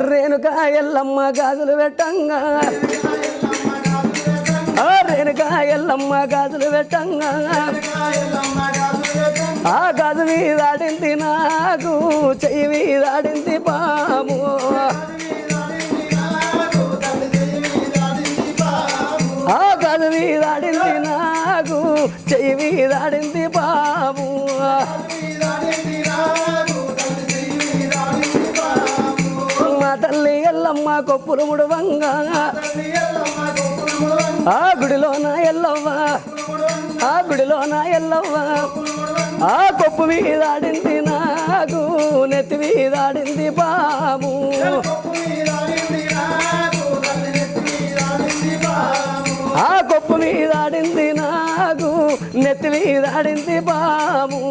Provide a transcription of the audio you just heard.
రేణుకా ఎల్లమ్మ గాజులు పెట్టంగా రేణుకా ఎల్లమ్మ గాజులు పెట్టంగా ఆ గాజు మీదాడింది నాకు చెయ్యి మీదాడింది పాము ఆ గాజు మీదాడింది నాకు చెయ్యి మీదాడింది పాము మా తల్లి ఎల్లమ్మ కొప్పులు ముడువంగా ఆ గుడిలోన ఎల్లవ్వ ఆ గుడిలోన ఎల్లవ్వ ఆ కొప్పు మీదాడింది నాకు నెత్తి మీదాడింది పాము ఆ కొప్పు మీదాడింది నాకు నెత్తి మీదాడింది పాము